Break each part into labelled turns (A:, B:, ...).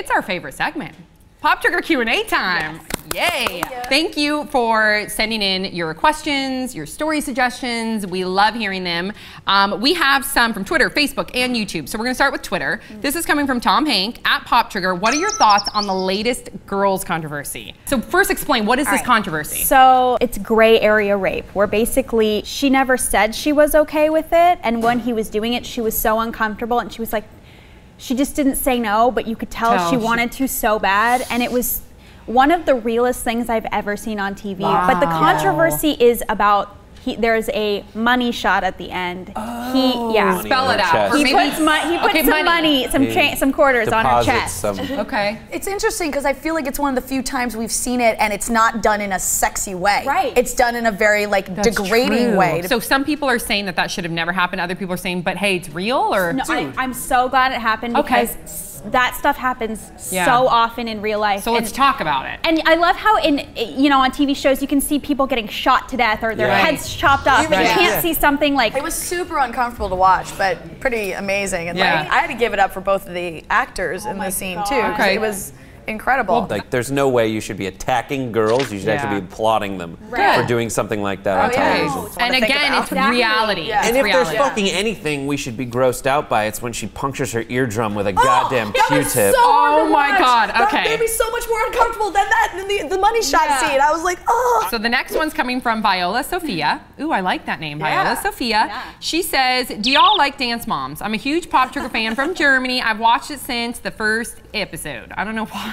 A: it's our favorite segment. Pop Trigger Q&A time. Yes. Yay. Thank you for sending in your questions, your story suggestions. We love hearing them. We have some from Twitter, Facebook, and YouTube. So we're going to start with Twitter. This is coming from Tom Hank at Pop Trigger. What are your thoughts on the latest girls controversy? So first explain, what is this controversy?
B: So it's gray area rape, where basically she never said she was okay with it. And when he was doing it, she was so uncomfortable and she was like, she just didn't say no, but you could tell she wanted to so bad. And it was one of the realest things I've ever seen on TV. Wow. But the controversy is about, there's a money shot at the end.
A: Spell it out.
B: He puts some quarters on her chest.
A: Okay.
C: It's interesting because I feel like it's one of the few times we've seen it and it's not done in a sexy way. Right. It's done in a very degrading way.
A: So some people are saying that should have never happened. Other people are saying, but hey, it's real, or?
B: No, I'm so glad it happened because that stuff happens so often in real life.
A: So let's talk about it.
B: And I love how on TV shows you can see people getting shot to death or their heads chopped off. But you can't see something like.
C: It was super uncomfortable to watch, but pretty amazing. And I had to give it up for both of the actors in the scene too. It was incredible.
D: Like, there's no way you should be attacking girls. You should actually be applauding them for doing something like that on television.
A: And again, it's reality.
D: And if there's fucking anything we should be grossed out by, it's when she punctures her eardrum with a goddamn Q-tip.
A: Oh my God.
C: That made me so much more uncomfortable than the money shot scene. I was like, oh.
A: So the next one's coming from Viola Sophia. Ooh, I like that name, Viola Sophia. She says, do y'all like Dance Moms? I'm a huge Pop Trigger fan from Germany. I've watched it since the first episode. I don't know why.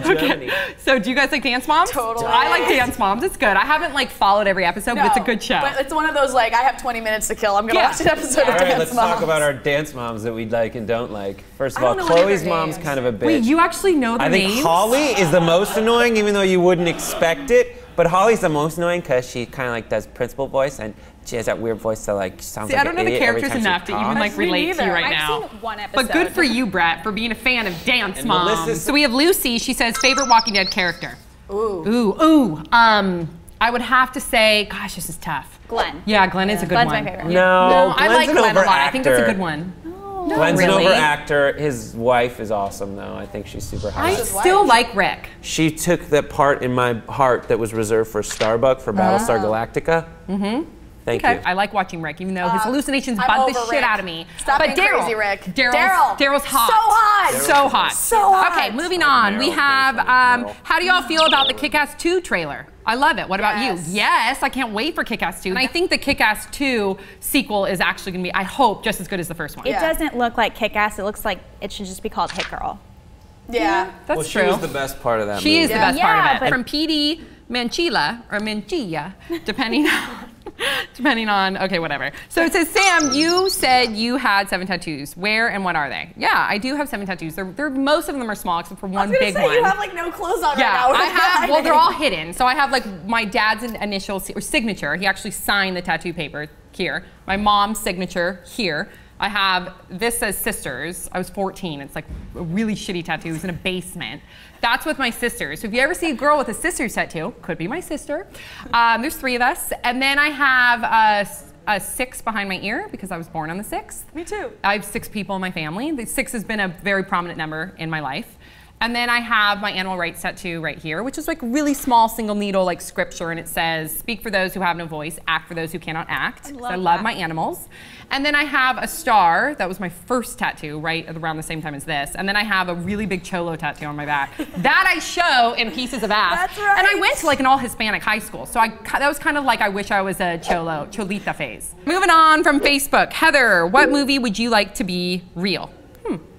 D: Germany.
A: So do you guys like Dance Moms?
C: Totally.
A: I like Dance Moms. It's good. I haven't followed every episode, but it's a good show.
C: But it's one of those I have 20 minutes to kill. I'm gonna watch an episode of Dance Moms.
D: Let's talk about our dance moms that we like and don't like. First of all, Chloe's mom's kind of a bitch.
A: Wait, you actually know their names?
D: I think Holly is the most annoying, even though you wouldn't expect it. But Holly's the most annoying because she kind of does principal voice and she has that weird voice that sounds like
A: I don't know the characters enough to even relate to you right now.
B: I've seen one episode.
A: But good for you, Brett, for being a fan of Dance Moms. So we have Lucy. She says favorite Walking Dead character. I would have to say, gosh, this is tough.
B: Glenn.
A: Yeah, Glenn is a good one.
B: Glenn's my favorite.
D: No,
A: I like Glenn a lot. I think that's a good one.
D: Glenn's an over-actor. His wife is awesome, though. I think she's super hot.
A: I still like Rick.
D: She took that part in my heart that was reserved for Starbuck for Battlestar Galactica. Thank you.
A: I like watching Rick, even though his hallucinations bug the shit out of me.
C: Stop being crazy, Rick.
A: Daryl's hot.
C: So hot.
A: So hot.
C: So hot.
A: Okay, moving on. We have, how do y'all feel about the Kick-Ass 2 trailer? I love it. What about you? Yes, I can't wait for Kick-Ass 2. And I think the Kick-Ass 2 sequel is actually going to be, I hope, just as good as the first one.
B: It doesn't look like Kick-Ass. It looks like it should just be called Hit Girl.
C: Yeah.
A: That's true.
D: She was the best part of that movie.
A: She is the best part of it. From PD Manchila, or Manchilla, depending on, okay, whatever. So it says, Sam, you said you had 7 tattoos. Where and what are they? Yeah, I do have 7 tattoos. Most of them are small, except for one big one.
C: You have no clothes on right now.
A: I have, well, they're all hidden. So I have my dad's initial or signature. He actually signed the tattoo paper here. My mom's signature here. I have, this says sisters. I was 14. It's like a really shitty tattoo. It was in a basement. That's with my sisters. So if you ever see a girl with a sister's tattoo, could be my sister. There's 3 of us. And then I have a 6 behind my ear because I was born on the 6th.
C: Me too.
A: I have 6 people in my family. The 6 has been a very prominent number in my life. And then I have my animal rights tattoo right here, which is really small single needle scripture, and it says, speak for those who have no voice, act for those who cannot act. I love my animals. And then I have a star. That was my first tattoo right around the same time as this. And then I have a really big cholo tattoo on my back. That I show in pieces of ass.
C: That's right.
A: And I went to an all Hispanic high school. So that was kind of I wish I was a cholita phase. Moving on from Facebook. Heather, what movie would you like to be real?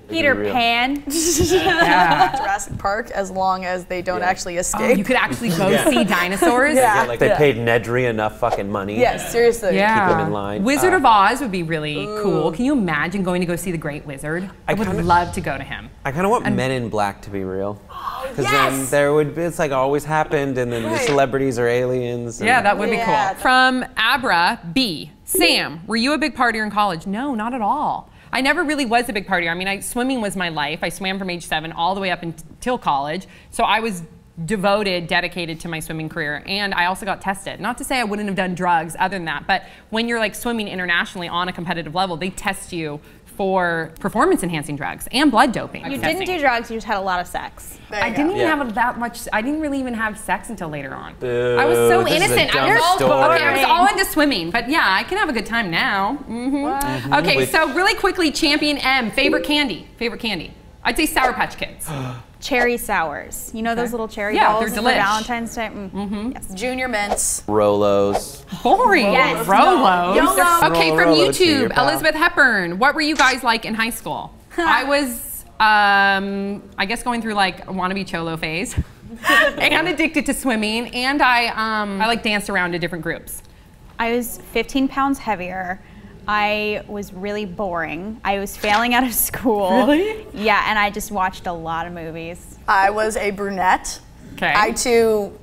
B: Peter Pan.
C: Jurassic Park, as long as they don't actually escape.
A: Oh, you could actually go see dinosaurs?
D: They paid Nedry enough fucking money.
C: Yes, seriously.
D: Keep them in line.
A: Wizard of Oz would be really cool. Can you imagine going to go see the Great Wizard? I would love to go to him.
D: I kind of want Men in Black to be real. Because then there would be, it's always happened, and then the celebrities are aliens.
A: Yeah, that would be cool. From Abra B. Sam, were you a big partier in college? No, not at all. I never really was a big partier. I mean, swimming was my life. I swam from age 7 all the way up until college. So I was devoted, dedicated to my swimming career. And I also got tested. Not to say I wouldn't have done drugs other than that, but when you're swimming internationally on a competitive level, they test you for performance-enhancing drugs and blood doping.
B: You didn't do drugs, you just had a lot of sex.
A: I didn't even have that much, I didn't really even have sex until later on. I was so innocent. I was all into swimming, but yeah, I can have a good time now. Okay, so really quickly, Champion M, favorite candy? Favorite candy? I'd say Sour Patch Kids.
B: Cherry sours. You know those little cherry balls
A: they're
B: for
A: delish.
B: Valentine's Day?
C: Yes. Junior Mints.
D: Rolos.
A: Boring.
B: Yes.
A: Rolos. Okay, from
D: Rolo to your
A: YouTube,
D: pal.
A: Elizabeth Hepburn. What were you guys like in high school? I was, I guess, going through like a wannabe cholo phase, and addicted to swimming, and I like danced around to different groups.
B: I was 15 pounds heavier. I was really boring. I was failing out of school.
A: Really?
B: Yeah, and I just watched a lot of movies.
C: I was a brunette.
A: Okay.
C: I too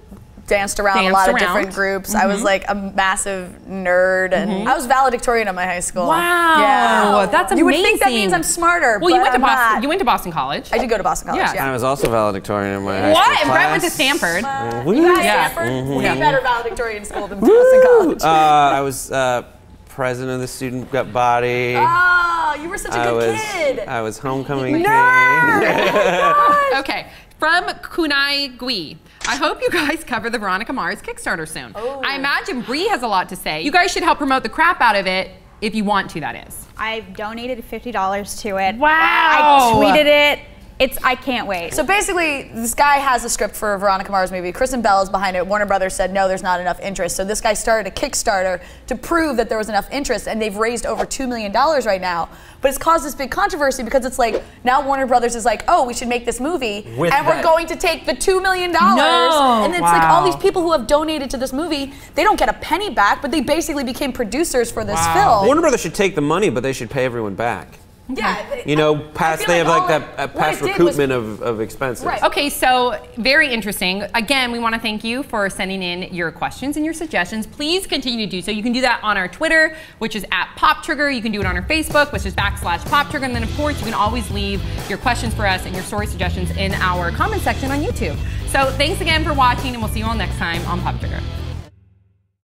C: danced around a lot of different groups. I was like a massive nerd, and I was valedictorian at my high school.
A: Wow.
C: Yeah.
A: That's amazing.
C: You would think that means I'm smarter.
A: Well,
C: but
A: you went to
C: I'm
A: Boston.
C: not.
A: You went to Boston College.
C: I did go to Boston College.
A: Yeah.
C: Yeah.
D: I was also valedictorian in my high
A: What?
D: school
A: And Brett went to
D: class.
A: Stanford.
C: You guys, Stanford? Way better valedictorian school than Boston College.
D: I was president of the student body.
C: Oh, you were such a good kid.
D: I was homecoming king.
A: Okay, from Kunai Gui. I hope you guys cover the Veronica Mars Kickstarter soon. I imagine Bree has a lot to say. You guys should help promote the crap out of it if you want to, that is.
B: I've donated $50 to it.
A: Wow.
B: I tweeted it. I can't wait.
C: So basically, this guy has a script for a Veronica Mars movie. Kristen Bell is behind it. Warner Brothers said, no, there's not enough interest. So this guy started a Kickstarter to prove that there was enough interest, and they've raised over $2 million right now. But it's caused this big controversy because it's like, now Warner Brothers is like, oh, we should make this movie, and we're going to take the $2 million.
A: No.
C: And it's like all these people who have donated to this movie, they don't get a penny back, but they basically became producers for this film.
D: Warner Brothers should take the money, but they should pay everyone back.
C: Yeah,
D: you know, past they have like that past recoupment of expenses.
C: Right.
A: Okay, so very interesting. Again, we want to thank you for sending in your questions and your suggestions. Please continue to do so. You can do that on our Twitter, which is @PopTrigger. You can do it on our Facebook, which is /PopTrigger. And then, of course, you can always leave your questions for us and your story suggestions in our comment section on YouTube. So thanks again for watching, and we'll see you all next time on PopTrigger.